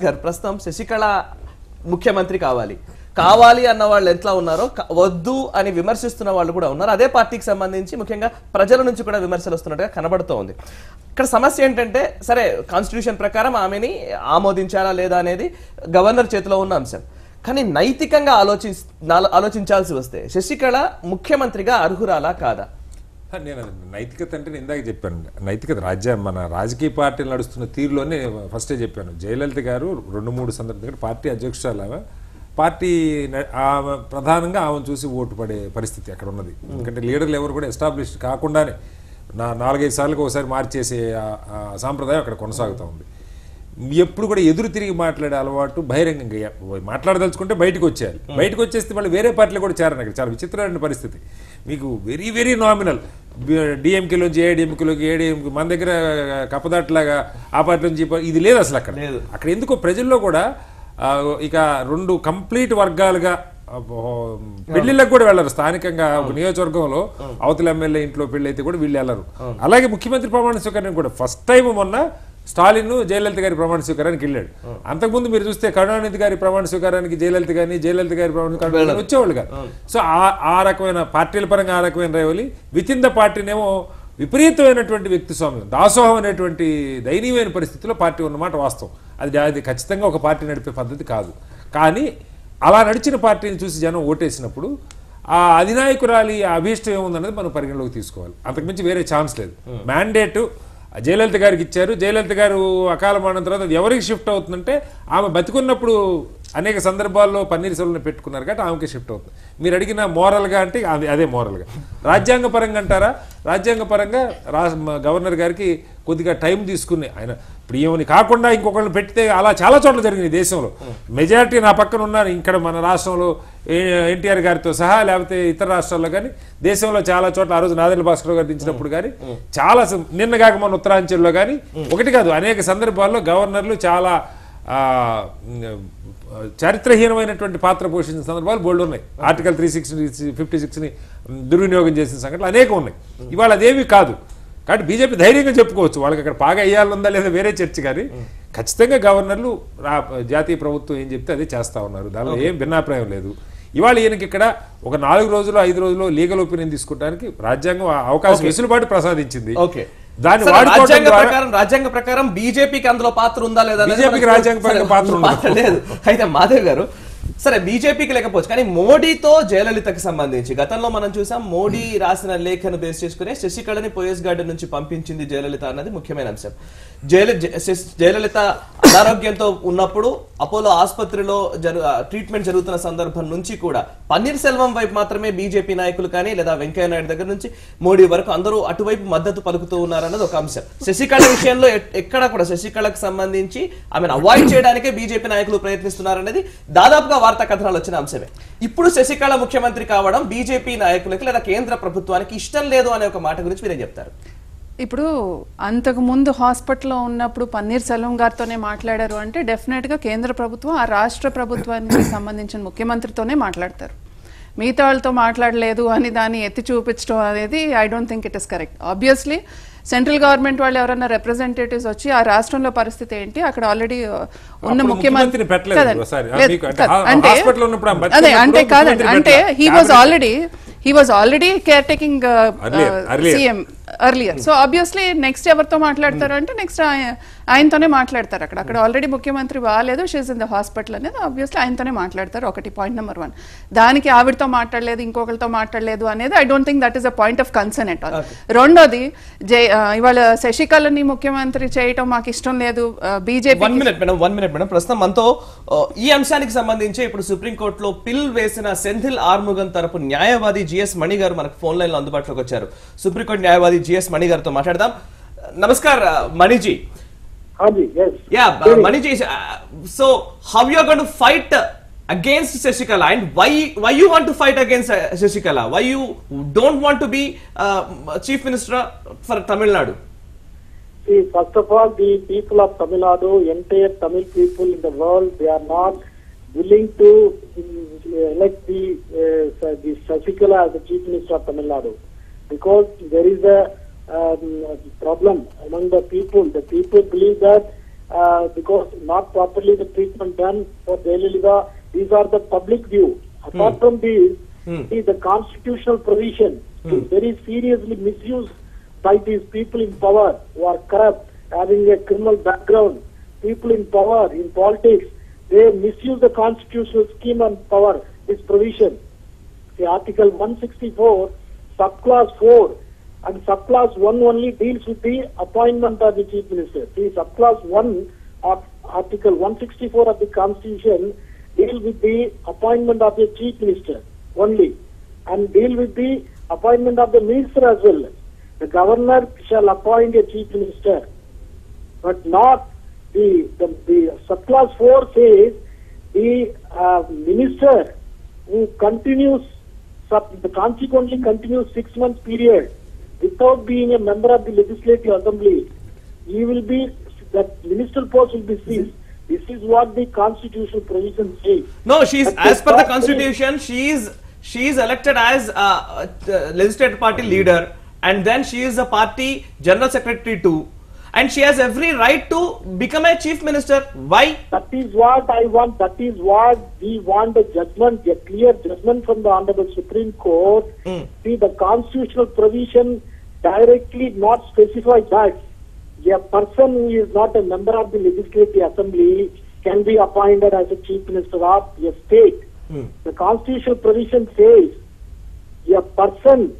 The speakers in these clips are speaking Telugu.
గారు ప్రస్తుతం శశికళ ముఖ్యమంత్రి కావాలి అన్న వాళ్ళు ఎట్లా ఉన్నారో వద్దు అని విమర్శిస్తున్న వాళ్ళు కూడా ఉన్నారు. అదే పార్టీకి సంబంధించి ముఖ్యంగా ప్రజల నుంచి కూడా విమర్శలు వస్తున్నట్టుగా కనబడుతోంది. ఇక్కడ సమస్య ఏంటంటే సరే కాన్స్టిట్యూషన్ ప్రకారం ఆమెని ఆమోదించాలా లేదా అనేది గవర్నర్ చేతిలో ఉన్న అంశం. కానీ నైతికంగా ఆలోచించాల్సి వస్తే శశికళ ముఖ్యమంత్రిగా అర్హురాలా కాదా? నేను నైతికత అంటే నేను ఇందాక చెప్పాను. నైతికత మన రాజకీయ పార్టీలు నడుస్తున్న తీరులోనే ఫస్టే చెప్పాను. జయలలిత గారు 2-3 సందర్భాలు పార్టీ అధ్యక్షురాలు, పార్టీ ప్రధానంగా ఆమెను చూసి ఓటు పడే పరిస్థితి అక్కడ ఉన్నది. ఎందుకంటే లీడర్లు ఎవరు కూడా ఎస్టాబ్లిష్ కాకుండానే 4-5 సార్లకు ఒకసారి మార్చేసే సాంప్రదాయం అక్కడ కొనసాగుతూ ఉంది. ఎప్పుడు కూడా ఎదురు తిరిగి మాట్లాడే అలవాటు బహిరంగంగా మాట్లాడదలుచుకుంటే బయటకు వచ్చేయాలి. బయటకు వచ్చేస్తే మళ్ళీ వేరే పార్టీలో కూడా చేరను. అక్కడ చాలా విచిత్రమైన పరిస్థితి. మీకు వెరీ వెరీ నామినల్ డిఎంకేలోంచి ఏఐడిఎంకేలోకి ఏఐడిఎంకి మన దగ్గర కప్పదాట్లాగా ఆ పార్టీ నుంచి ఇది లేదు అసలు. అక్కడ ఎందుకో ప్రజల్లో కూడా ఇక 2 కంప్లీట్ వర్గాలుగా పెళ్లిళ్ళకి కూడా వెళ్ళరు. స్థానికంగా ఒక నియోజకవర్గంలో అవతల ఎమ్మెల్యే ఇంట్లో పెళ్లి అయితే కూడా వీళ్ళు వెళ్ళరు. అలాగే ముఖ్యమంత్రి ప్రమాణ స్వీకారానికి కూడా ఫస్ట్ టైం మొన్న స్టాలిన్ జయలలిత గారి ప్రమాణ స్వీకారానికి వెళ్ళాడు. అంతకుముందు మీరు చూస్తే కరుణానిధి గారి ప్రమాణ స్వీకారానికి జయలలిత గారి ప్రమాణ స్వీకారానికి వచ్చేవాళ్ళు కాదు. సో ఆ రకమైన పార్టీల పరంగా ఆ రకమైన రేవలి విత్ ఇన్ ద పార్టీనేమో విపరీతమైనటువంటి వ్యక్తి స్వామ్యం, దాసోహం అనేటువంటి దయనీయమైన పరిస్థితిలో పార్టీ ఉన్నమాట వాస్తవం. అది ఖచ్చితంగా ఒక పార్టీ నడిపే పద్ధతి కాదు. కానీ అలా నడిచిన పార్టీని చూసి జనం ఓటేసినప్పుడు ఆ అధినాయకురాలి అభీష్టం ఏముందన్నది మనం పరిగణలోకి తీసుకోవాలి. అంతకుమించి వేరే ఛాన్స్ లేదు. మ్యాండేటు జయలలిత గారికి ఇచ్చారు. జయలలిత గారు అకాల మరణం తర్వాత అది ఎవరికి షిఫ్ట్ అవుతుందంటే ఆమె బతికున్నప్పుడు అనేక సందర్భాల్లో పన్నీర్ సెల్వల్ని పెట్టుకున్నారు కాబట్టి ఆమెకి షిఫ్ట్ అవుతుంది. మీరు అడిగిన మోరల్గా అంటే అదే మోరల్గా. రాజ్యాంగ పరంగా అంటారా? రాజ్యాంగ పరంగా గవర్నర్ గారికి కొద్దిగా టైం తీసుకుని ఆయన ఇప్పుడు ఏమని కాకుండా ఇంకొకరిని పెడితే అలా చాలా చోట్ల జరిగింది దేశంలో. మెజారిటీ నా పక్కన ఉన్నారు ఇక్కడ మన రాష్ట్రంలో ఎన్టీఆర్ గారితో సహా, లేకపోతే ఇతర రాష్ట్రాల్లో కానీ దేశంలో చాలా చోట్ల ఆ రోజు నాదెండ్ల భాస్కర్ గారు దించినప్పుడు కానీ చాలా నిన్న కాక మన ఉత్తరాంచల్లో కానీ ఒకటి కాదు అనేక సందర్భాల్లో గవర్నర్లు చాలా చారిత్రహీనమైనటువంటి పాత్ర పోషించిన సందర్భాలు బోల్డ్ ఉన్నాయి. ఆర్టికల్ 356ని దుర్వినియోగం చేసిన సంఘటనలు అనేకం ఉన్నాయి. ఇవాళ అదేమీ కాదు. కాబట్టి బీజేపీ ధైర్యంగా చెప్పుకోవచ్చు వాళ్ళకి అక్కడ బాగా వేయాలనుందా లేదా వేరే చర్చ. కానీ ఖచ్చితంగా గవర్నర్లు జాతీయ ప్రభుత్వం ఏం చెప్తే అదే చేస్తా ఉన్నారు. దానిలో ఏం భిన్నాభిప్రాయం లేదు. ఇవాళ ఈయనకి ఇక్కడ ఒక 4 రోజులు 5 రోజులు లీగల్ ఒపీనియన్ తీసుకోవడానికి రాజ్యాంగం అవకాశం వెసులుబాటు ప్రసాదించింది. రాజ్యాంగ ప్రకారం బీజేపీకి అందులో పాత్ర ఉందా లేదా? బీజేపీకి రాజ్యాంగ పాత్ర లేదు. అయితే మాధవ్ గారు సరే బీజేపీకి లేకపోవచ్చు కానీ మోడీతో జయలలితకి సంబంధించి గతంలో మనం చూసాం. మోడీ రాసిన లేఖను బేస్ చేసుకునే శశికళని పోయస్ గార్డెన్ నుంచి పంపించింది జయలలిత అన్నది ముఖ్యమైన అంశం. జయలలిత అనారోగ్యంతో ఉన్నప్పుడు అపోలో ఆసుపత్రిలో ట్రీట్మెంట్ జరుగుతున్న సందర్భం నుంచి కూడా పన్నీర్ సెల్వం వైపు మాత్రమే బీజేపీ నాయకులు కానీ లేదా వెంకయ్య నాయుడు దగ్గర నుంచి మోడీ వరకు అందరూ అటువైపు మద్దతు పలుకుతూ ఉన్నారన్నది ఒక అంశం. శశికళ విషయంలో ఎక్కడ కూడా శశికళకు సంబంధించి ఆమెను అవాయిడ్ చేయడానికే బీజేపీ నాయకులు ప్రయత్నిస్తున్నారనేది దాదాపుగా వార్తా కథనాలు వచ్చిన అంశమే. ఇప్పుడు శశికళ ముఖ్యమంత్రి కావడం బీజేపీ నాయకులకి లేదా కేంద్ర ప్రభుత్వానికి ఇష్టం లేదు అనే ఒక మాట గురించి మీరేం చెప్తారు? ఇప్పుడు అంతకు ముందు హాస్పిటల్లో ఉన్నప్పుడు పన్నీర్ సెల్వం గారితోనే మాట్లాడారు అంటే డెఫినెట్గా కేంద్ర ప్రభుత్వం ఆ రాష్ట్ర ప్రభుత్వానికి సంబంధించిన ముఖ్యమంత్రితోనే మాట్లాడతారు. మిగతా వాళ్ళతో మాట్లాడలేదు అని దాన్ని ఎత్తి చూపించడం అనేది I don't think it is correct. Obviously central government వాళ్ళు ఎవరైనా రిప్రజెంటేటివ్స్ వచ్చి ఆ రాష్ట్రంలో పరిస్థితి ఏంటి, అక్కడ ఆల్రెడీ ఉన్న ముఖ్యమంత్రి అంటే కాదండి అంటే he was already caretaking CM earlier. So obviously next ఎవరితో మాట్లాడతారు అంటే నెక్స్ట్ ఆయనతోనే మాట్లాడతారు. అక్కడ ఆల్రెడీ ముఖ్యమంత్రి బాగాలేదు, షీజ్ ఇన్ ద హాస్పిటల్ అనేది ఆబ్వియస్లీ ఆయనతోనే మాట్లాడతారు. ఒకటి పాయింట్ నెంబర్ 1. దానికి ఆవిడతో మాట్లాడలేదు ఇంకొకరితో మాట్లాడలేదు అనేది I don't think that is a point of concern at all. రెండోది ఇవాళ శశికళని ముఖ్యమంత్రి చేయటం మాకు ఇష్టం లేదు బీజేపీ. 1 మినిట్ మేడం ప్రస్తుతం మనతో ఈ అంశానికి సంబంధించి ఇప్పుడు సుప్రీంకోర్టులో పిల్ వేసిన సెంథిల్ ఆర్ముగన్ తరపు న్యాయవాది జిఎస్ మణి గారు మనకు ఫోన్ లైన్ లో అందుబాటులోకి వచ్చారు. సుప్రీంకోర్టు న్యాయవాది జిఎస్ మణి గారితో మాట్లాడదాం. Namaskar Maniji. Maniji, so how you are going to fight against Shashikala and why you want to fight against Shashikala? Why you don't want to be Chief Minister for Tamil Nadu? See, first of all, the people of Tamil Nadu, entire Tamil people in the world, they are not willing to elect the Shashikala as the Chief Minister of Tamil Nadu because there is a problem among the people. The people believe that because not properly the treatment done for Jayalalitha. These are the public view. Apart from these, see the constitutional provision is very seriously misused by these people in power who are corrupt, having a criminal background. People in power, in politics, they misuse the constitutional scheme and power, this provision. The Article 164, subclass 4 and subclass 1 only deals with the appointment of the Chief Minister. See, subclass 1 of Article 164 of the Constitution deal with the appointment of the Chief Minister only, and deal with the appointment of the Minister as well. The Governor shall appoint a Chief Minister, but not the subclass 4 says the Minister who continues, consequently continues 6 months period without being a member of the Legislative Assembly, he will be, that minister post will be seized. This is what the constitutional provision says. No, she's, But as per the that constitution, she is elected as legislative party leader, and then she is a party general secretary too, and she has every right to become a chief minister. Why? That is what I want. That is what we want, a judgment, a clear judgment from the Honorable Supreme Court. See, the constitutional provision directly not specify that a person who is not a member of the Legislative Assembly can be appointed as a chief minister of a state. The constitutional provision says a person,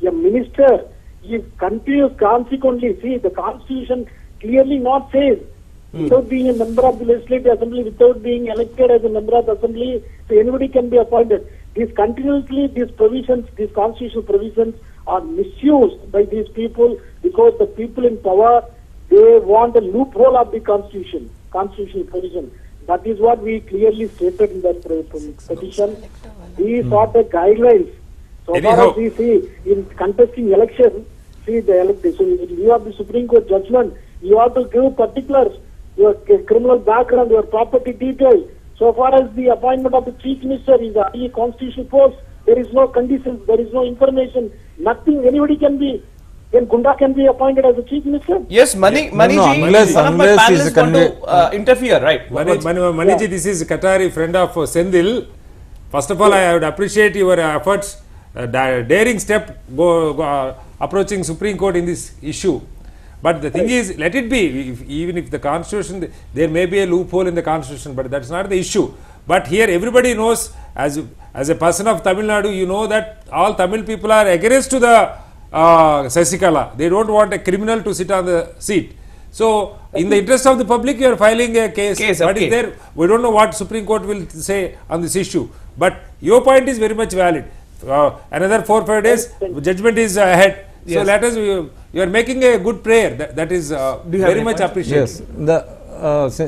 a minister, is continuous consequently. See, the constitution clearly not says without being a member of the Legislative Assembly, without being elected as a member of the Assembly, so anybody can be appointed. These continuously, these provisions, these constitutional provisions are misused by these people because the people in power, they want a loophole of the constitutional provision. That is what we clearly stated in that petition. These are the guidelines. So far Anyhow, as we see in contesting election, see the so you have the Supreme Court judgment, you have to give particulars, your criminal background, your property details. So far as the appointment of the Chief Minister is a constitutional post, there is no conditions, there is no information, nothing. Anybody can be, Gunda can be appointed as a Chief Minister. Yes, Maniji, unless one of my he's panelists want to interfere, right? Maniji, this is Qatari friend of Sendil. First of all, I would appreciate your efforts, daring step approaching Supreme Court in this issue. But the thing is, let it be. Even if the Constitution, there may be a loophole in the Constitution, but that's not the issue. But here everybody knows, as a person of Tamil Nadu, you know that all Tamil people are against to the Sasikala. They don't want a criminal to sit on the seat. So, in the interest of the public, you are filing a case. But okay. is there, we don't know what Supreme Court will say on this issue. But your point is very much valid. Another 4-5 days, judgment is ahead. So let us, you are making a good prayer. That is very much appreciated. Yes, the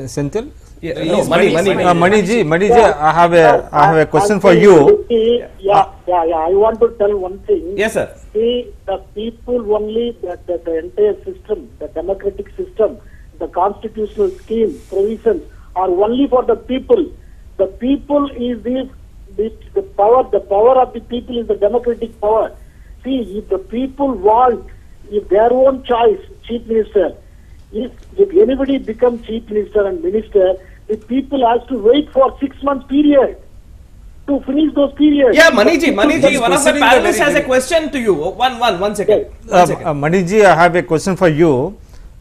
Senthil. Yeah, no, Maniji, Maniji, I have a question for you. I want to tell one thing. Yes, sir. See, the people only, the entire system, the democratic system, the constitutional scheme, provisions are only for the people. The people is the power. The power of the people is the democratic power. See, if the people want, if their own choice, chief minister, if anybody becomes chief minister and minister, the people has to wait for 6 months period to finish those periods. Yeah, Maniji, one of the panelists has a question to you. One second. Maniji, I have a question for you.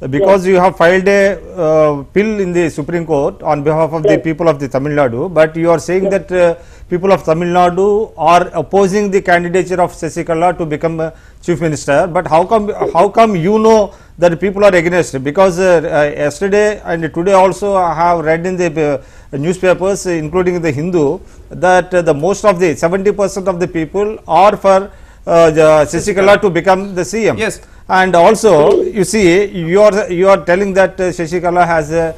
Because you have filed a bill in the Supreme Court on behalf of the people of the Tamil Nadu, but you are saying that people of Tamil Nadu are opposing the candidature of Sasikala to become Chief Minister. But how come you know that people are against? Because yesterday and today also I have read in the newspapers, including the Hindu, that the most of the 70% of the people are for Sasikala to become the CM. Yes. And also, you see, you are telling that Sasikala has a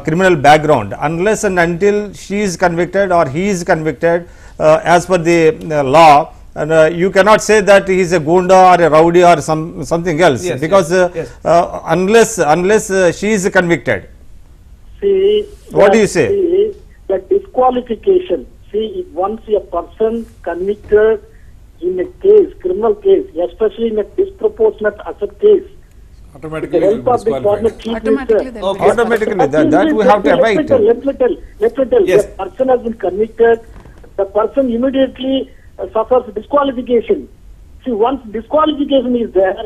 criminal background. Unless and until she is convicted or he is convicted as per the law, and you cannot say that he is a gunda or a rowdy or something else. Yes, because yes. Unless she is convicted. See, what do you say? See, the disqualification. See, if once a person convicted in a case, criminal case, especially in a disproportionate asset case, Automatically with the help of the disqualified. former chief Automatically minister. they'll Okay. Automatically, that we have to Let me abide. tell. Yes. The person has been convicted. The person immediately suffers disqualification. See, once disqualification is there,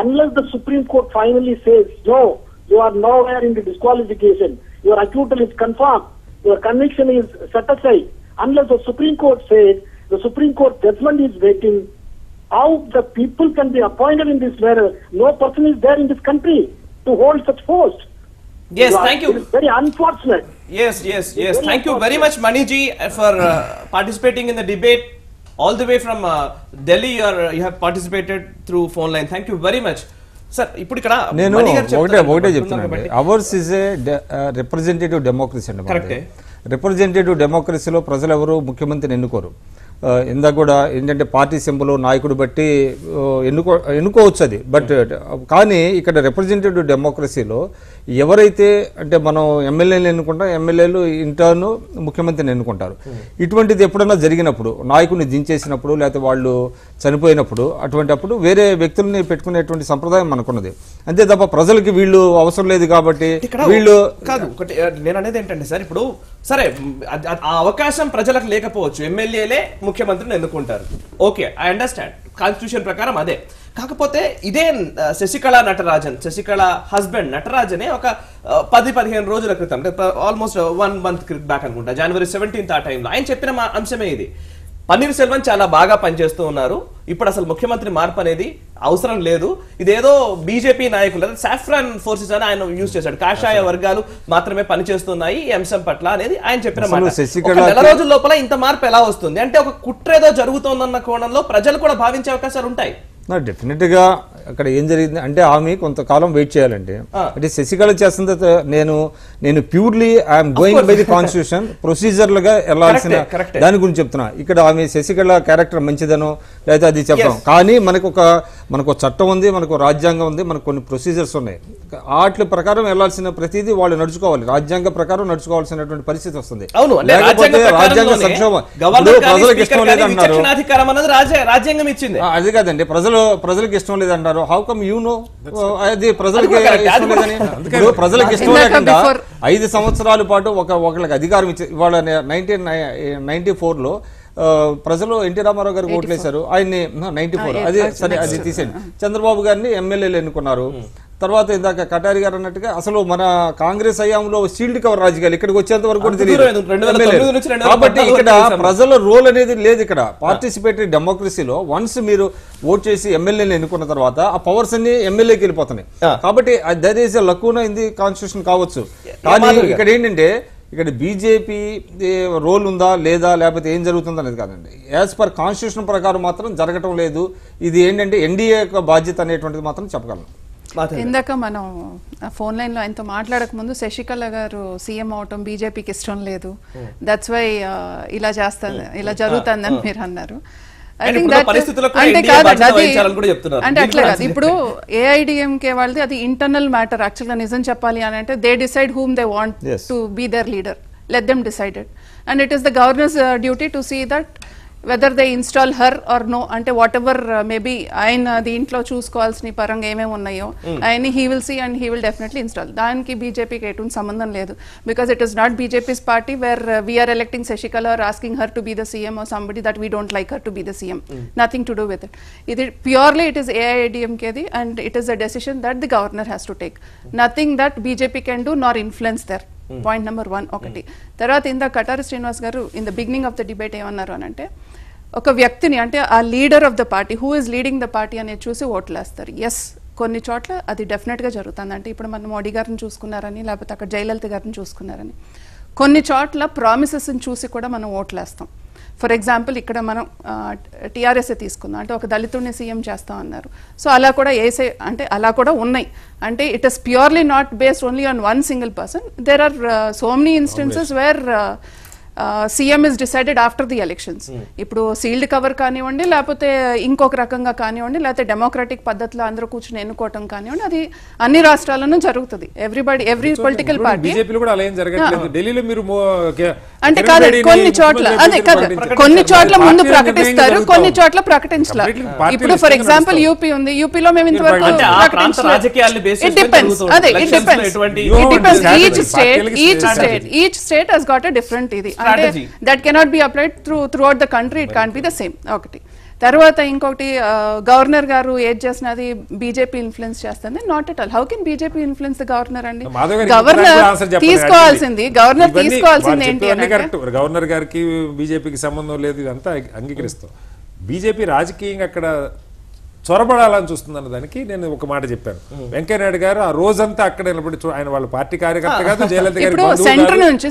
unless the Supreme Court finally says, no, you are nowhere in the disqualification, your acquittal is confirmed, your conviction is set aside, unless the Supreme Court says, the Supreme Court judgment is waiting, how the people can be appointed in this manner? No person is there in this country to hold such post. Yes, thank you. It is very unfortunate. Yes. Thank you very much, Maniji, for participating in the debate. All the way from Delhi, you have participated through phone line. Thank you very much. Sir ఇప్పుడు ఇక్కడ నేను మణి గారు ఒకటే చెప్తున్నారు చెప్తున్నాను, కాబట్టి hours is a representative democracy అండి. కరెక్టే. రిప్రజెంటేటివ్ డెమోక్రసీలో ప్రజలు ఎవరు ముఖ్యమంత్రిని ఎన్నుకోరు. ఇందాక కూడా ఏంటంటే పార్టీ సింబల్ నాయకుడు బట్టి ఎన్నుకోవచ్చు అది. బట్ కానీ ఇక్కడ రిప్రజెంటేటివ్ డెమోక్రసీలో ఎవరైతే అంటే మనం ఎమ్మెల్యేలు ఎన్నుకుంటాం, ఎమ్మెల్యేలు ఇంటర్న్ ముఖ్యమంత్రిని ఎన్నుకుంటారు. ఇటువంటిది ఎప్పుడన్నా జరిగినప్పుడు, నాయకుడిని దించేసినప్పుడు లేకపోతే వాళ్ళు చనిపోయినప్పుడు, అప్పుడు వేరే వ్యక్తుల్ని పెట్టుకునేటువంటి సంప్రదాయం మనకున్నది. అంతే తప్ప ప్రజలకి వీళ్ళు అవసరం లేదు కాబట్టి వీళ్ళు కాదు. ఒకటి నేను అనేది ఏంటంటే సార్, ఇప్పుడు సరే ఆ అవకాశం ప్రజలకు లేకపోవచ్చు, ఎమ్మెల్యేలే ముఖ్యమంత్రిని ఎన్నుకుంటారు. ఓకే, ఐ అండర్స్టాండ్, కాన్స్టిట్యూషన్ ప్రకారం అదే. కాకపోతే ఇదే శశికళ హస్బెండ్ నటరాజనే ఒక 10-15 రోజుల క్రితం, ఆల్మోస్ట్ 1 month బ్యాక్ అనుకుంటా, January 17th ఆ టైంలో ఆయన చెప్పిన అంశమే ఇది. పన్నీర్ సెల్వన్ చాలా బాగా పనిచేస్తూ ఉన్నారు, ఇప్పుడు అసలు ముఖ్యమంత్రి మార్పు అనేది అవసరం లేదు, ఇదేదో బీజేపీ నాయకులు సాఫ్రాన్ ఫోర్సెస్ అని ఆయన యూజ్ చేశాడు, కాషాయ వర్గాలు మాత్రమే పనిచేస్తున్నాయి ఈ అంశం పట్ల అనేది ఆయన చెప్పిన మాట. నెల రోజుల లోపల ఇంత మార్పు ఎలా వస్తుంది అంటే ఒక కుట్రేదో జరుగుతోందన్న కోణంలో ప్రజలు కూడా భావించే అవకాశాలు ఉంటాయి. డెఫినెట్ గా అక్కడ ఏం జరిగింది అంటే ఆమె కొంతకాలం వెయిట్ చేయాలండి. అంటే శశికళ చేస్తుంది నేను purely I'm going by the constitution ప్రొసీజర్లుగా వెళ్ళాల్సిన దాని గురించి చెప్తున్నా. ఇక్కడ ఆమె శశికళ క్యారెక్టర్ మంచిదనో లేదా అది చెప్పడం, కానీ మనకు చట్టం ఉంది, మనకు రాజ్యాంగం ఉంది, మనకు కొన్ని ప్రొసీజర్స్ ఉన్నాయి. వాటి ప్రకారం వెళ్లాల్సిన ప్రతిదీ వాళ్ళు నడుచుకోవాలి, రాజ్యాంగ ప్రకారం నడుచుకోవాల్సినటువంటి పరిస్థితి వస్తుంది. లేకపోతే రాజ్యాంగ సంక్షోభం ప్రజలకు ఇష్టం లేదంటున్నారు, అది కాదండి, ప్రజలకు ఇష్టం లేదంటారు. హౌ కమ్ యూ నో అది ప్రజలకి ఇష్టం లేదని? ప్రజలకు ఇష్టం లేకుండా 5 సంవత్సరాల పాటు ఒకళ్ళకి అధికారం ఇచ్చి ఇవాళ 1994లో ప్రజలు ఎన్టీ రామారావు గారికి ఓట్లేశారు, ఆయన్ని 94 అది సరే అది తీసేయండి, చంద్రబాబు గారిని ఎమ్మెల్యేలు ఎన్నుకున్నారు. తర్వాత ఇందాక కటారి గారు అన్నట్టుగా అసలు మన కాంగ్రెస్ హయాంలో షీల్డ్ కవర్ రాజకీయాలు ఇక్కడికి వచ్చేంత వరకు కూడా తెలియదు. కాబట్టి ఇక్కడ ప్రజల రోల్ అనేది లేదు. ఇక్కడ పార్టిసిపేటరీ డెమోక్రసీలో వన్స్ మీరు ఓట్ చేసి ఎమ్మెల్యేని ఎన్నుకున్న తర్వాత ఆ పవర్స్ అన్ని ఎమ్మెల్యేకి వెళ్ళిపోతున్నాయి. కాబట్టి that is a లకూనా in the constitution కావచ్చు. కానీ ఇక్కడ ఏంటంటే ఇక్కడ బీజేపీ రోల్ ఉందా లేదా లేకపోతే ఏం జరుగుతుందో అనేది కాదండి. యాజ్ పర్ కాన్స్టిట్యూషన్ ప్రకారం మాత్రం జరగటం లేదు. ఇది ఏంటంటే ఎన్డీఏ యొక్క బాధ్యత అనేటువంటిది మాత్రం చెప్పగలను. ఇందాక మనం ఫోన్ లైన్ లో ఆయనతో మాట్లాడక ముందు శశికళ గారు సీఎం అవటం బీజేపీకి ఇష్టం లేదు, దట్స్ వై ఇలా జరుగుతుందని మీరు అన్నారు. అంటే అట్లా కాదు, ఇప్పుడు ఏఐడిఎంకే వాళ్ళది అది ఇంటర్నల్ మ్యాటర్. యాక్చువల్ గా నిజం చెప్పాలి అని అంటే they decide whom they want to be their leader, let them decided, and it is the governor's duty to see that whether they install her or no, అంటే whatever maybe ఆయన దీంట్లో చూసుకోవాల్సిన పరంగా ఏమేమి ఉన్నాయో ఆయన he will see and he will definitely install. దానికి బీజేపీకి ఎటువంటి సంబంధం లేదు, because it is not BJP's party where we are electing Shashikala or asking her to be the CM or somebody that we don't like her to be the CM. Nothing to do with it. Purely it is AIADMKది and it is a decision that the governor has to take. Nothing that BJP can do nor influence there. Point number 1 ఒకటి. తర్వాత ఇందా కటారి శ్రీనివాస్ గారు in the beginning of the debate ఏమన్నారు అని అంటే ఒక వ్యక్తిని అంటే ఆ leader of the party who is leading the party అనేది చూసి ఓట్లేస్తారు. ఎస్, కొన్ని చోట్ల అది డెఫినెట్గా జరుగుతుంది. అంటే ఇప్పుడు మనం మోడీ గారిని చూసుకున్నారని లేకపోతే అక్కడ జయలలిత గారిని చూసుకున్నారని, కొన్ని చోట్ల ప్రామిసెస్ని చూసి కూడా మనం ఓట్లేస్తాం. ఫర్ ఎగ్జాంపుల్ ఇక్కడ మనం టీఆర్ఎస్ఏ తీసుకుందాం, అంటే ఒక దళితుడిని సీఎం చేస్తాం అన్నారు. సో అలా కూడా అలా కూడా ఉన్నాయి. అంటే it is purely not based only on one single person. There are so many instances where CM is decided after the elections. ఇప్పుడు సీల్డ్ కవర్ కానివ్వండి, లేకపోతే ఇంకొక రకంగా కానివ్వండి, లేకపోతే డెమోక్రాటిక్ పద్ధతిలో అందరూ కూర్చొని ఎన్నుకోవటం కానివ్వండి, అది అన్ని రాష్ట్రాలను జరుగుతుంది. Every political party. బీజేపీలో కూడా అలా ఏం జరగట్లేదు. ఢిల్లీలో మీరు అంటే కాదు, కొన్ని చోట్ల అదే కాదు, కొన్ని చోట్ల ముందు ప్రకటిస్తారు, కొన్ని చోట్ల ప్రకటించాలి. ఇప్పుడు ఫర్ ఎగ్జాంపుల్ యూపీ ఉంది, యూపీలో మేము ఇంతవరకు each state has got a different ఇది, అంటే that cannot be applied through out the country, it can't be the same. ఒకటి. తర్వాత ఇంకొకటి, గవర్నర్ గారు ఏది చేసినది బీజేపీ ఇన్ఫ్లుయెన్స్ చేస్తుంది. Not at all. How can BJP influence the governor అండి? గవర్నర్ తీసుకోవాల్సింది ఏంటి అంటే గవర్నర్ గారికి బీజేపీకి సంబంధం లేదు, ఇదంతా అంగీకరిస్తాం. బీజేపీ రాజకీయంగా అక్కడ చొరబడాలని చూస్తుందన్న దానికి నేను ఒక మాట చెప్పాను. వెంకయ్యనాయుడు గారు ఆ రోజంతా అక్కడ నిలబడి, ఆయన వాళ్ళ పార్టీ కార్యకర్త కాదు, జయలలిత గారు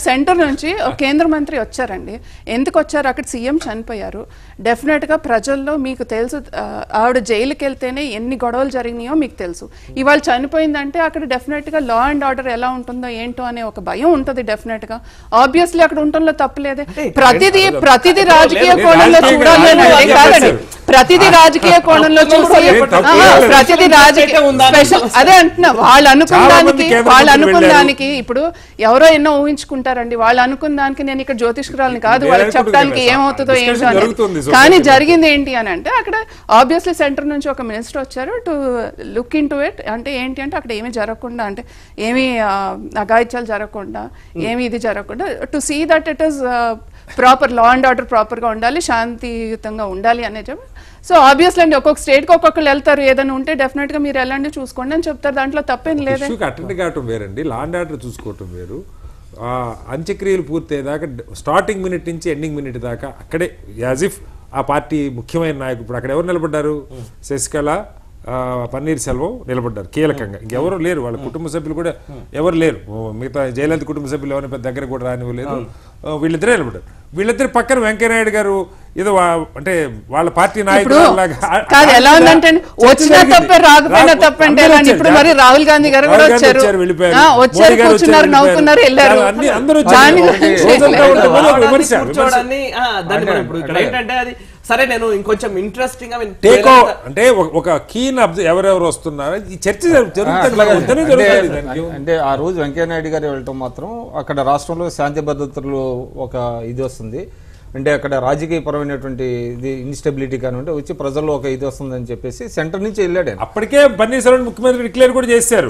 సెంటర్ నుంచి ఒక కేంద్ర మంత్రి వచ్చారండి. ఎందుకు వచ్చారు? అక్కడ సీఎం చనిపోయారు. డెఫినెట్ గా ప్రజల్లో మీకు తెలుసు, ఆవిడ జైలుకి వెళ్తేనే ఎన్ని గొడవలు జరిగినాయో మీకు తెలుసు. ఇవాళ చనిపోయిందంటే అక్కడ డెఫినెట్ గా లా అండ్ ఆర్డర్ ఎలా ఉంటుందో ఏంటో అనే ఒక భయం ఉంటుంది. డెఫినెట్ గా ఆబ్వియస్లీ అక్కడ ఉండటంలో తప్పులేదే. ప్రతిదీ రాజకీయ కోణంలో చూడాలి అనేది కాదండి. ప్రతిదీ రాజకీయ కోణంలో చూసి ప్రతిదీ రాజకీయ స్పెషల్ అదే అంటున్నా. వాళ్ళు అనుకున్న దానికి ఇప్పుడు ఎవరో ఎన్నో ఊహించుకుంటారండి. వాళ్ళు అనుకున్న దానికి నేను ఇక్కడ జ్యోతిష్కురాలని కాదు, వాళ్ళకి చెప్పడానికి ఏమవుతుందో ఏంటో అనేది. కానీ జరిగింది ఏంటి అని అంటే, అక్కడ ఆబ్వియస్లీ సెంటర్ నుంచి ఒక మినిస్టర్ వచ్చారు to look in to it. అంటే ఏంటి అంటే అక్కడ ఏమీ జరగకుండా, అంటే ఏమీ అఘాయిత్యాలు జరగకుండా, ఏమి ఇది జరగకుండా, to see that it is proper law and order proper గా ఉండాలి, శాంతియుతంగా ఉండాలి అనేది. సో ఆబ్వియస్లీ అండి, ఒక్కొక్క స్టేట్ కి ఒక్కొక్కరు వెళ్తారు, ఏదైనా ఉంటే డెఫినెట్ గా మీరు వెళ్ళండి చూసుకోండి అని చెప్తారు. దాంట్లో తప్పేం లేదు. అటెండ్ కావటం వేరండి, లా అండ్ ఆర్డర్ చూసుకోవటం వేరు. అంత్యక్రియలు పూర్తయ్యేదాకా స్టార్టింగ్ మినిట్ నుంచి ఎండింగ్ మినిట్ దాకా అక్కడే యాజ్ ఇఫ్ ఆ పార్టీ ముఖ్యమైన నాయకుడు. ఇప్పుడు అక్కడ ఎవరు నిలబడ్డారు? శశికళ, పన్నీర్ సెల్వం నిలబడ్డారు కీలకంగా. ఇంకెవరు లేరు, వాళ్ళ కుటుంబ సభ్యులు కూడా ఎవరు లేరు. మిగతా జయలలిత కుటుంబ సభ్యులు ఎవరైనా పెద్ద దగ్గర కూడా రానివ్వలేదు. వీళ్ళిద్దరే నిలబడ్డారు. వీళ్ళిద్దరి పక్కన వెంకయ్యనాయుడు గారు ఏదో అంటే వాళ్ళ పార్టీ నాయకులు ఎలా ఉందంటే వచ్చినా తప్పే రాకపోయినా తప్పంటే ఇప్పుడు మరి రాహుల్ గాంధీ గారు కూడా వచ్చారు, కూర్చున్నారు, నవ్వుకున్నారు, వెళ్ళారు. సరే, నేను ఇంకొంచెం ఇంట్రెస్టింగ్ అంటే ఒక కీన్ ఎవరెవరు వస్తున్నారు ఈ చర్చ జరుగుతుంది. అంటే ఆ రోజు వెంకయ్యనాయుడు గారు వెళ్ళటం మాత్రం అక్కడ రాష్ట్రంలో శాంతి భద్రతలు ఒక ఇది వస్తుంది, అంటే అక్కడ రాజకీయ పరమైనటువంటి ఇది ఇన్స్టెబిలిటీ కానివ్వండి వచ్చి ప్రజల్లో ఒక ఇది వస్తుందని చెప్పేసి సెంటర్ నుంచి వెళ్ళాడు. అప్పటికే పన్నీర్సెల్వం ముఖ్యమంత్రి డిక్లేర్ కూడా చేశారు.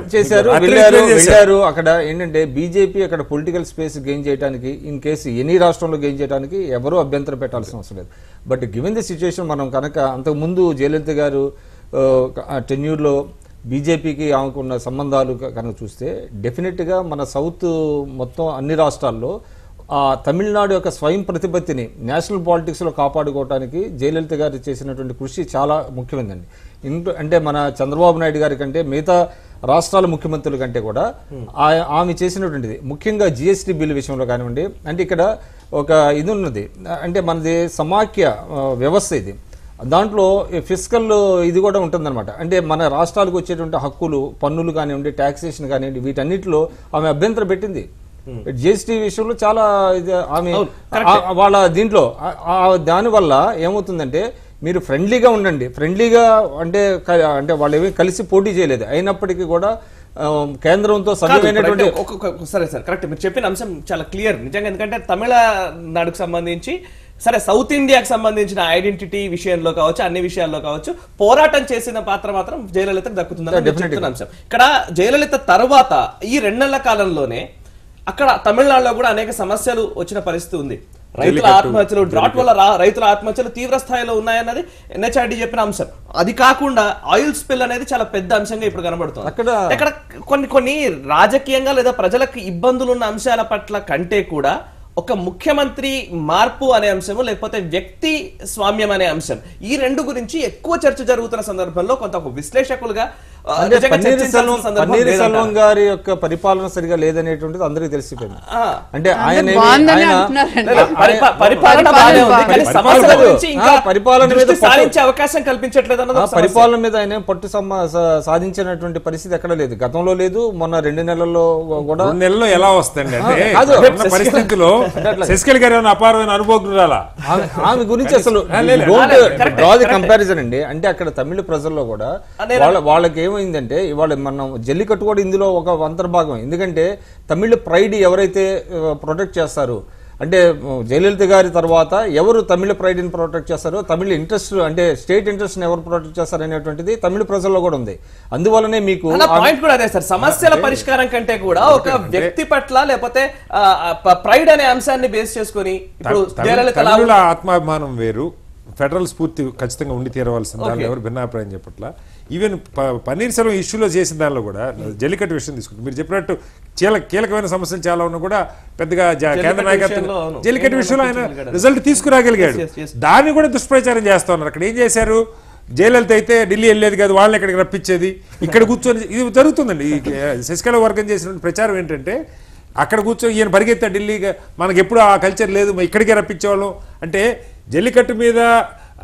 వెళ్ళారు. అక్కడ ఏంటంటే బీజేపీ అక్కడ పొలిటికల్ స్పేస్ గెయిన్ చేయడానికి, ఇన్ కేసు ఎనీ రాష్ట్రంలో గెయిన్ చేయడానికి ఎవరూ అభ్యంతరం పెట్టాల్సిన అవసరం లేదు. బట్ గివెన్ ది సిచ్యువేషన్, మనం కనుక అంతకుముందు జయలలిత గారు టెన్యూర్లో బీజేపీకి ఆమెకున్న సంబంధాలు కనుక చూస్తే డెఫినెట్గా మన సౌత్ మొత్తం అన్ని రాష్ట్రాల్లో తమిళనాడు యొక్క స్వయం ప్రతిపత్తిని నేషనల్ పాలిటిక్స్లో కాపాడుకోవడానికి జయలలిత గారు చేసినటువంటి కృషి చాలా ముఖ్యమైనదండి. అంటే మన చంద్రబాబు నాయుడు గారి కంటే మిగతా రాష్ట్రాల ముఖ్యమంత్రుల కంటే కూడా ఆమె చేసినటువంటిది, ముఖ్యంగా జిఎస్టీ బిల్ విషయంలో కానివ్వండి. అంటే ఇక్కడ ఒక ఇది ఉన్నది, అంటే మనది సమాఖ్య వ్యవస్థ ఇది, దాంట్లో ఫిస్కల్ ఇది కూడా ఉంటుందన్నమాట. అంటే మన రాష్ట్రాలకు వచ్చేటువంటి హక్కులు, పన్నులు కానివ్వండి, ట్యాక్సేషన్ కానివ్వండి, వీటన్నిటిలో ఆమె అభ్యంతరం పెట్టింది. జిఎస్టీ విషయంలో చాలా ఆమె వాళ్ళ దీంట్లో దానివల్ల ఏమవుతుందంటే మీరు ఫ్రెండ్లీగా ఉండండి, ఫ్రెండ్లీగా అంటే వాళ్ళు ఏమీ కలిసి పోటీ చేయలేదు, అయినప్పటికీ కూడా కేంద్రంతో సభ్యమైనటువంటి సరే సార్ కరెక్ట్ మీరు చెప్పిన అంశం చాలా క్లియర్ నిజంగా. ఎందుకంటే తమిళనాడుకు సంబంధించి సరే సౌత్ ఇండియాకి సంబంధించిన ఐడెంటిటీ విషయంలో కావచ్చు, అన్ని విషయాల్లో కావచ్చు, పోరాటం చేసిన పాత్ర మాత్రం జయలలితకు దక్కుతుందని చెప్తున్న అంశం. ఇక్కడ జయలలిత తర్వాత ఈ 2 నెలల కాలంలోనే అక్కడ తమిళనాడులో కూడా అనేక సమస్యలు వచ్చిన పరిస్థితి ఉంది. రైతుల ఆత్మహత్యలు, డ్రాట్ వల్ల రైతుల ఆత్మహత్యలు తీవ్ర స్థాయిలో ఉన్నాయన్నది ఎన్హెచ్ఆర్డీ చెప్పిన అంశం. అది కాకుండా ఆయిల్ స్పిల్ అనేది చాలా పెద్ద అంశంగా ఇప్పుడు కనబడుతుంది. అక్కడ కొన్ని రాజకీయంగా లేదా ప్రజలకు ఇబ్బందులు ఉన్న అంశాల పట్ల కంటే కూడా ఒక ముఖ్యమంత్రి మార్పు అనే అంశము, లేకపోతే వ్యక్తి స్వామ్యం అనే అంశం, ఈ 2 గురించి ఎక్కువ చర్చ జరుగుతున్న సందర్భంలో కొంత ఒక విశ్లేషకులుగా నిజంగా చర్చించాల్సిన సందర్భం పన్నీర్ లేదంటారా? సెల్వం గారి యొక్క పరిపాలన సరిగా లేదనేటువంటిది అందరికీ తెలిసిపోయింది. ఆ. అంటే ఆయన బాగుందని అంటున్నారండి. పరిపాలన బాగానే ఉంది, కానీ సమస్యల గురించి ఇంకా పరిపాలన మీద దృష్టి సారించే అవకాశం కల్పించట్లేదు అన్నది ఒక సమస్య. పరిపాలన మీద ఆయన పట్టు సాధించినటువంటి పరిస్థితి ఎక్కడ లేదు, గతంలో లేదు, మొన్న 2 నెలల్లో కూడా 2 నెలల్లో ఎలా వస్తుంది అంటే కాదు. ఉన్న పరిస్థితిలో శశికళ గారు ఏమైనా అపారమైన అనుభవజ్ఞురాలా? ఆమె గురించి అసలు డ్రా ది కంపారిజన్ అండి. అంటే అక్కడ తమిళ ప్రజల్లో కూడా వాళ్ళకి ఏమైందంటే ఇవాళ మనం జల్లికట్టు కూడా ఇందులో ఒక అంతర్భాగం. ఎందుకంటే తమిళ ప్రైడ్ ఎవరైతే ప్రొటెక్ట్ చేస్తారు అంటే జయలలిత గారి తర్వాత ఎవరు తమిళ ప్రైడ్ ని ప్రొటెక్ట్ చేస్తారో, తమిళ ఇంట్రెస్ట్ అంటే స్టేట్ ఇంట్రెస్ట్ ఎవరు ప్రొటెక్ట్ చేస్తారు అనేటువంటిది తమిళ ప్రజల్లో కూడా ఉంది. అందువల్లనే మీకు పాయింట్ కూడా అదే సార్, సమస్యల పరిష్కారం కంటే కూడా ఒక వ్యక్తి పట్ల లేకపోతే ప్రైడ్ అనే అంశాన్ని బేస్ చేసుకుని ఇప్పుడు జయలలిత తమిళుల ఆత్మాభిమానం వేరు, ఫెడరల్ స్ఫూర్తి ఖచ్చితంగా ఉండి తీరవలసిన దానిలో ఎవరు భిన్నాభిప్రాయం చెప్పట్ల. ఈవెన్ పన్నీర్ సెల్వం ఇష్యూలో చేసిన దానిలో కూడా జల్లికట్టు విషయం తీసుకుంటే మీరు చెప్పినట్టు కీలకమైన సమస్యలు చాలా ఉన్నా కూడా పెద్దగా కేంద్ర నాయకత్వం జల్లికట్టు విషయంలో ఆయన రిజల్ట్ తీసుకురాగలిగాడు. దాన్ని కూడా దుష్ప్రచారం చేస్తా ఉన్నారు. అక్కడ ఏం చేశారు, జయలలిత అయితే ఢిల్లీ వెళ్ళేది కాదు, వాళ్ళని ఇక్కడికి రప్పించేది, ఇక్కడ కూర్చొని ఇది జరుగుతుందండి. శశికళ వర్గం చేసిన ప్రచారం ఏంటంటే అక్కడ కూర్చొని ఈయన పరిగెత్తా ఢిల్లీగా, మనకి ఎప్పుడు ఆ కల్చర్ లేదు, ఇక్కడికే రప్పించేవాళ్ళం. అంటే జల్లికట్టు మీద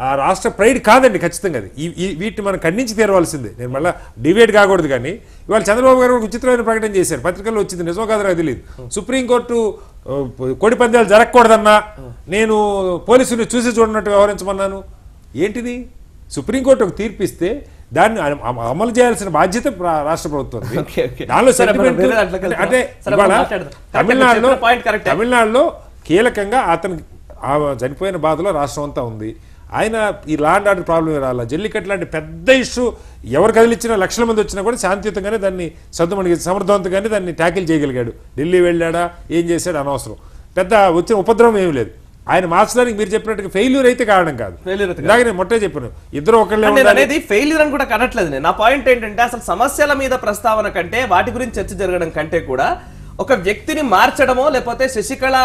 ఆ రాష్ట్ర ప్రైడ్ కాదండి ఖచ్చితంగా అది. వీటిని మనం ఖండించి తీరవలసిందే. నేను మళ్ళీ డిబేట్ కాకూడదు. కానీ ఇవాళ చంద్రబాబు గారు విచిత్రమైన ప్రకటన చేశారు, పత్రికల్లో వచ్చింది, నిజమో కాదు నాకు తెలియదు. సుప్రీంకోర్టు కోడి పందాలు జరగకూడదన్నా నేను పోలీసులు చూసి చూడనట్టు వ్యవహరించమన్నాను. ఏంటిది? సుప్రీంకోర్టు ఒక తీర్పు ఇస్తే దాన్ని అమలు చేయాల్సిన బాధ్యత రాష్ట్ర ప్రభుత్వం. దానిలో అంటే తమిళనాడులో కీలకంగా అతనికి చనిపోయిన బాధలో రాష్ట్రం అంతా ఉంది. ఆయన ఈ లా అండ్ ఆర్డర్ ప్రాబ్లం రాలా, జల్లికట్టు లాంటి పెద్ద ఇష్యూ ఎవరు కదిలిచ్చినా లక్షల మంది వచ్చినా కూడా శాంతియుతంగానే దాన్ని సర్దుమణిగి సమర్థవంతంగానే దాన్ని ట్యాకిల్ చేయగలిగాడు. ఢిల్లీ వెళ్ళాడా, ఏం చేశాడు అనవసరం, పెద్ద వచ్చిన ఉపద్రవం ఏమి లేదు. ఆయన మార్చడానికి మీరు చెప్పినట్టుగా ఫెయిల్యూర్ అయితే కారణం కాదు. ఇలాగ నేను మొట్టే చెప్పాను, ఇద్దరు ఒకళ్ళే అనేది ఫెయిల్యూర్ అని కూడా కనట్లేదు. నా పాయింట్ ఏంటంటే అసలు సమస్యల మీద ప్రస్తావన కంటే వాటి గురించి చర్చ జరగడం కంటే కూడా ఒక వ్యక్తిని మార్చడమో లేకపోతే శశికళ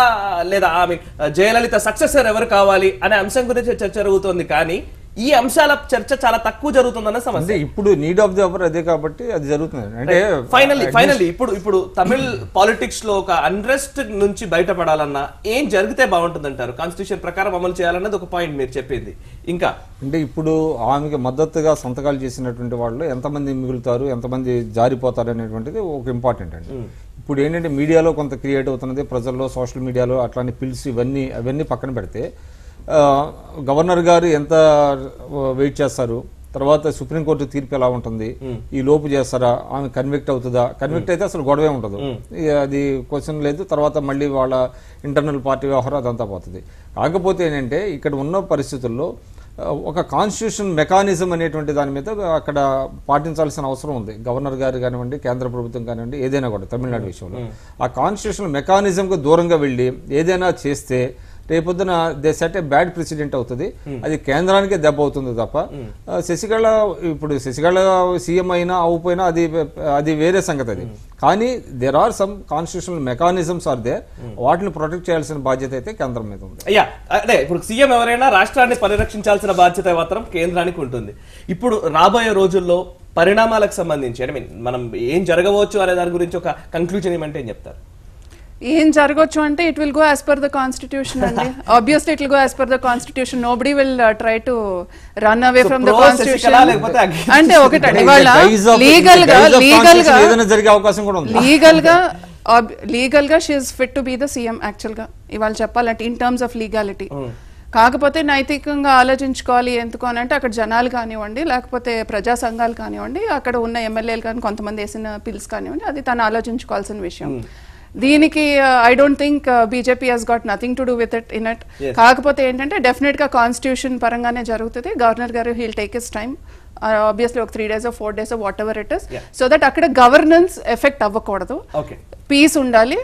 లేదా ఆమె జయలలిత సక్సెసర్ ఎవరు కావాలి అనే అంశం గురించి చర్చ జరుగుతోంది. కానీ ఈ అంశాల చర్చ చాలా తక్కువ జరుగుతుందన్న సమస్య. ఇప్పుడు నీడ్ ఆఫ్ ది అవర్ అదే కాబట్టి అది జరుగుతుంది. అంటే ఫైనల్లీ ఇప్పుడు తమిళ్ పాలిటిక్స్ లో ఒక అన్రెస్ట్ నుంచి బయటపడాలన్నా ఏం జరిగితే బాగుంటుందంటారు? కాన్స్టిట్యూషన్ ప్రకారం అమలు చేయాలన్నది ఒక పాయింట్ మీరు చెప్పింది. ఇంకా అంటే ఇప్పుడు ఆమెకి మద్దతుగా సంతకాలు చేసినటువంటి వాళ్ళు ఎంతమంది మిగులుతారు, ఎంతమంది జారిపోతారు అనేటువంటిది ఒక ఇంపార్టెంట్ అండి. ఇప్పుడు ఏంటంటే మీడియాలో కొంత క్రియేట్ అవుతున్నది, ప్రజల్లో సోషల్ మీడియాలో అట్లాంటి పిల్స్ అవన్నీ పక్కన పెడితే గవర్నర్ గారు ఎంత వెయిట్ చేస్తారు, తర్వాత సుప్రీంకోర్టు తీర్పు ఎలా ఉంటుంది, ఈ లోపు చేస్తారా, ఆమె కన్విక్ట్ అవుతుందా, కన్విక్ట్ అయితే అసలు గొడవే ఉండదు, అది క్వశ్చన్ లేదు. తర్వాత మళ్ళీ వాళ్ళ ఇంటర్నల్ పార్టీ వ్యవహారం అదంతా పోతుంది. కాకపోతే ఏంటంటే ఇక్కడ ఉన్న పరిస్థితుల్లో ఒక కాన్స్టిట్యూషన్ మెకానిజం అనేటువంటి దాని మీద అక్కడ పాటించాల్సిన అవసరం ఉంది. గవర్నర్ గారు కానివ్వండి, కేంద్ర ప్రభుత్వం కానివ్వండి, ఏదైనా కూడా తమిళనాడు విషయంలో ఆ కాన్స్టిట్యూషన్ మెకానిజంకు దూరంగా వెళ్ళి ఏదైనా చేస్తే రేపొద్దున they set A bad president అవుతుంది. అది కేంద్రానికే దెబ్బ అవుతుంది తప్ప ఇప్పుడు శశికళ సీఎం అయినా అవుపోయినా అది వేరే సంగతి. అది కానీ there are some constitutional mechanisms are there, వాటిని ప్రొటెక్ట్ చేయాల్సిన బాధ్యత అయితే కేంద్రం మీద ఉంది. అయ్యా అదే ఇప్పుడు సీఎం ఎవరైనా రాష్ట్రాన్ని పరిరక్షించాల్సిన బాధ్యత మాత్రం కేంద్రానికి ఉంటుంది. ఇప్పుడు రాబోయే రోజుల్లో పరిణామాలకు సంబంధించి మనం ఏం జరగవచ్చు అనే దాని గురించి ఒక కంక్లూజన్ ఏమంటే ఏం చెప్తారు? ఏం జరగొచ్చు అంటే it will go as per the constitution అండి. Obviously it will go as per the constitution. Nobody will try to run away from the constitution. అంటే ఒకటండి, ఇవాళ లీగల్ గా she is fit to be the CM actual గా ఇవాళ చెప్పాలంటే ఇన్ టర్మ్స్ ఆఫ్ లీగాలిటీ. కాకపోతే నైతికంగా ఆలోచించుకోవాలి ఎందుకు అని అంటే అక్కడ జనాలు కానివ్వండి, లేకపోతే ప్రజా సంఘాలు కానివ్వండి, అక్కడ ఉన్న ఎమ్మెల్యేలు కానీ కొంతమంది వేసిన పిల్స్ కానివ్వండి, అది తను ఆలోచించుకోవాల్సిన విషయం. దీనికి I don't think BJP he's got nothing to do with it in it. కాకపోతే ఏంటంటే డెఫినెట్ గా కాన్స్టిట్యూషన్ పరంగానే జరుగుతుంది. గవర్నర్ గారు he'll take his time, obviously ఒక 3 days 4 days whatever it is, so that అక్కడ గవర్నెన్స్ ఎఫెక్ట్ అవ్వకూడదు, పీస్ ఉండాలి,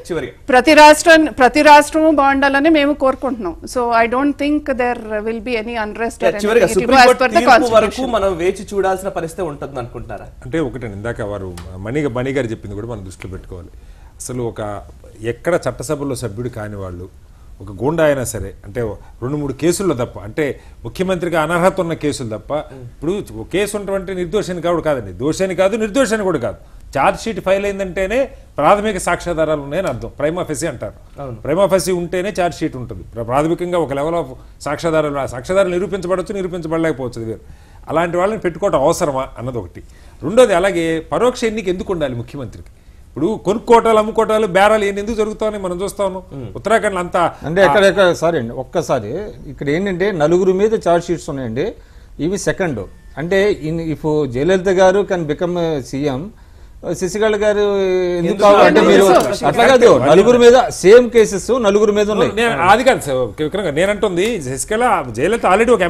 ప్రతి రాష్ట్రము బాగుండాలని మేము కోరుకుంటున్నాం. So I don't think there will be any unrest వరకు మనం వేచి చూడాల్సిన పరిస్థితి ఉంటుంది అనుకుంటారా? అంటే ఒకటి ఇందాక వారు మణి గారు చెప్పింది కూడా మనం దృష్టిలో పెట్టుకోవాలి. అసలు ఎక్కడ చట్టసభలో సభ్యుడు కాని వాళ్ళు ఒక గూండా అయినా సరే అంటే 2-3 కేసుల్లో తప్ప అంటే ముఖ్యమంత్రిగా అనర్హత ఉన్న కేసులు తప్ప ఇప్పుడు కేసు ఉన్నటువంటి నిర్దోషాన్ని కాదండి, దోషాన్ని కాదు నిర్దోషాన్ని కూడా కాదు. ఛార్జ్ షీట్ ఫైల్ అయిందంటేనే ప్రాథమిక సాక్ష్యాధారాలు ఉన్నాయని అర్థం. ప్రైమా ఫెసి అంటారు. ప్రైమా ఫెసి ఉంటేనే ఛార్జ్ షీట్ ఉంటుంది. ప్రాథమికంగా ఒక లెవెల్ ఆఫ్ సాక్ష్యాధారాలు నిరూపించబడవచ్చు, నిరూపించబడలేకపోవచ్చు, వేరు. అలాంటి వాళ్ళని పెట్టుకోవడం అవసరమా అన్నది ఒకటి. రెండోది అలాగే పరోక్ష ఎన్నిక ఎందుకు ఉండాలి ముఖ్యమంత్రికి? ఇప్పుడు కొనుక్కోటాలు అమ్ముకోటాలు బేరాలు ఎందుకు జరుగుతాయని మనం చూస్తాము. ఉత్తరాఖండ్ అంతా అంటే ఎక్కడ సారీ అండి ఒక్కసారి ఇక్కడ ఏంటంటే 9 మీద ఛార్జ్ షీట్స్ ఉన్నాయండి. ఇవి సెకండ్ అంటే ఇఫ్ జయలలిత గారు కెన్ బికమ్ సీఎం, శశికళ గారు ఎందుకు కావాలంటే మీరు అట్లా కాదు, 9 మీద సేమ్ కేసెస్ 9 మీద ఉన్నాయి. అది కాదు నేనంటుంది, శశికళ జయలలిత ఆల్రెడీ ఒక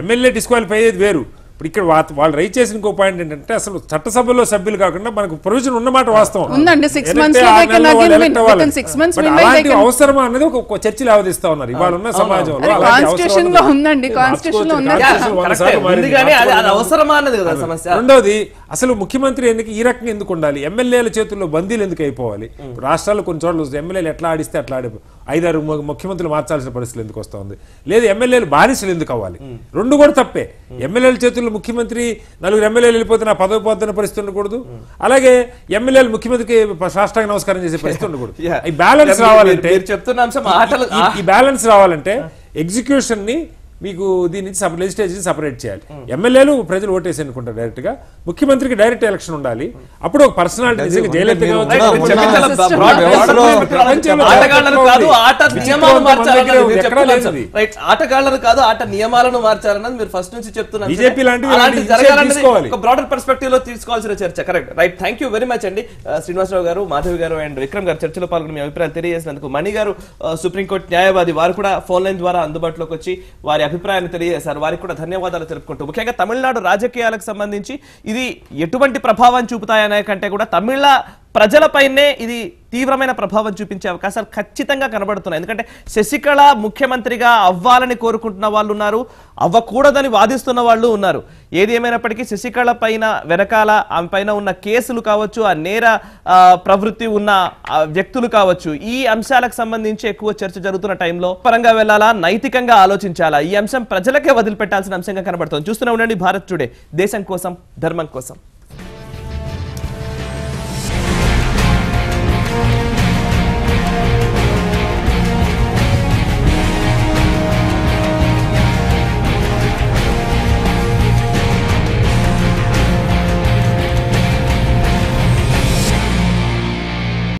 ఎమ్మెల్యే డిస్క్వాలిఫై అయ్యేది వేరు. ఇప్పుడు ఇక్కడ వాళ్ళు రైట్ చేసిన ఇంకో పాయింట్ ఏంటంటే అసలు చట్టసభలో సభ్యులు కాకుండా మనకు ప్రొవిజన్ ఉన్నమాట వాస్తవం. అలాంటి అవసరమా అనేది ఒక చర్చ లేవదీస్తా ఉన్నారు ఇవాళ ఉన్న సమాజంలో. రెండోది అసలు ముఖ్యమంత్రి ఎన్నిక ఈ రకంగా ఎందుకు ఉండాలి? ఎమ్మెల్యేల చేతుల్లో బందీలు ఎందుకు అయిపోవాలి? రాష్ట్రాల్లో కొన్ని చోట్ల ఎమ్మెల్యేలు ఎట్లా ఆడిస్తే అట్లా 5-6 ముఖ్యమంత్రులు మార్చాల్సిన పరిస్థితులు ఎందుకు వస్తూ ఉంది? లేదు ఎమ్మెల్యేలు బానిసలు ఎందుకు అవ్వాలి? రెండు కూడా తప్పే. ఎమ్మెల్యేల చేతుల్లో ముఖ్యమంత్రి 4 ఎమ్మెల్యేలు వెళ్ళిపోతే నా పదవి పోతున్న పరిస్థితి ఉండకూడదు. అలాగే ఎమ్మెల్యేలు ముఖ్యమంత్రికి సాష్టాంగ నమస్కారం చేసే పరిస్థితి ఉండకూడదు. ఈ బ్యాలెన్స్ రావాలంటే ఈ బ్యాలెన్స్ రావాలంటే ఎగ్జిక్యూషన్ ని మీకు దీని నుంచి లెజిస్లేచర్ సపరేట్ చేయాలి. ఎమ్మెల్యేలు ప్రజలు ఓటేసి అనుకుంటారు డైరెక్ట్ గా, ముఖ్యమంత్రికి డైరెక్ట్ ఎలక్షన్ ఉండాలి. అప్పుడు ఒక పర్సనాలిటీ జయలలిత ఆటగాళ్లను కాదు ఆట నియమాలను మార్చాలన్నది మీరు ఫస్ట్ నుంచి చెప్తున్నారు. బీజేపీ బ్రాడర్ పర్స్పెక్టివ్ లో తీసుకోవాల్సిన చర్చ. Correct, right. Thank you very much అండి శ్రీనివాసరావు గారు, మాధవి గారు అండ్ విక్రమ్ గారు చర్చలో పాల్గొని మీ అభిప్రాయాలు తెలియజేసినందుకు. మణి గారు సుప్రీంకోర్టు న్యాయవాది, వారు కూడా ఫోన్ లైన్ ద్వారా అందుబాటులోకి వచ్చి వారి అభిప్రాయాన్ని తెలియజేశారు. వారికి కూడా ధన్యవాదాలు తెలుపుకుంటూ ముఖ్యంగా తమిళనాడు రాజకీయాలకు సంబంధించి ఇది ఎటువంటి ప్రభావం చూపుతాయనే కంటే కూడా తమిళ ప్రజలపైనే ఇది తీవ్రమైన ప్రభావం చూపించే అవకాశాలు ఖచ్చితంగా కనబడుతున్నాయి. ఎందుకంటే శశికళ ముఖ్యమంత్రిగా అవ్వాలని కోరుకుంటున్న వాళ్ళు ఉన్నారు, అవ్వకూడదని వాదిస్తున్న వాళ్ళు ఉన్నారు. ఏది ఏమైనప్పటికీ శశికళ పైన వెనకాల ఆమె పైన ఉన్న కేసులు కావచ్చు, ఆ నేర ప్రవృత్తి ఉన్న వ్యక్తులు కావచ్చు, ఈ అంశాలకు సంబంధించి ఎక్కువ చర్చ జరుగుతున్న టైంలో పరంగా వెళ్లాలా, నైతికంగా ఆలోచించాలా, ఈ అంశం ప్రజలకే వదిలిపెట్టాల్సిన అంశంగా కనబడుతుంది. చూస్తూనే ఉండండి భారత్ టుడే, దేశం కోసం ధర్మం కోసం.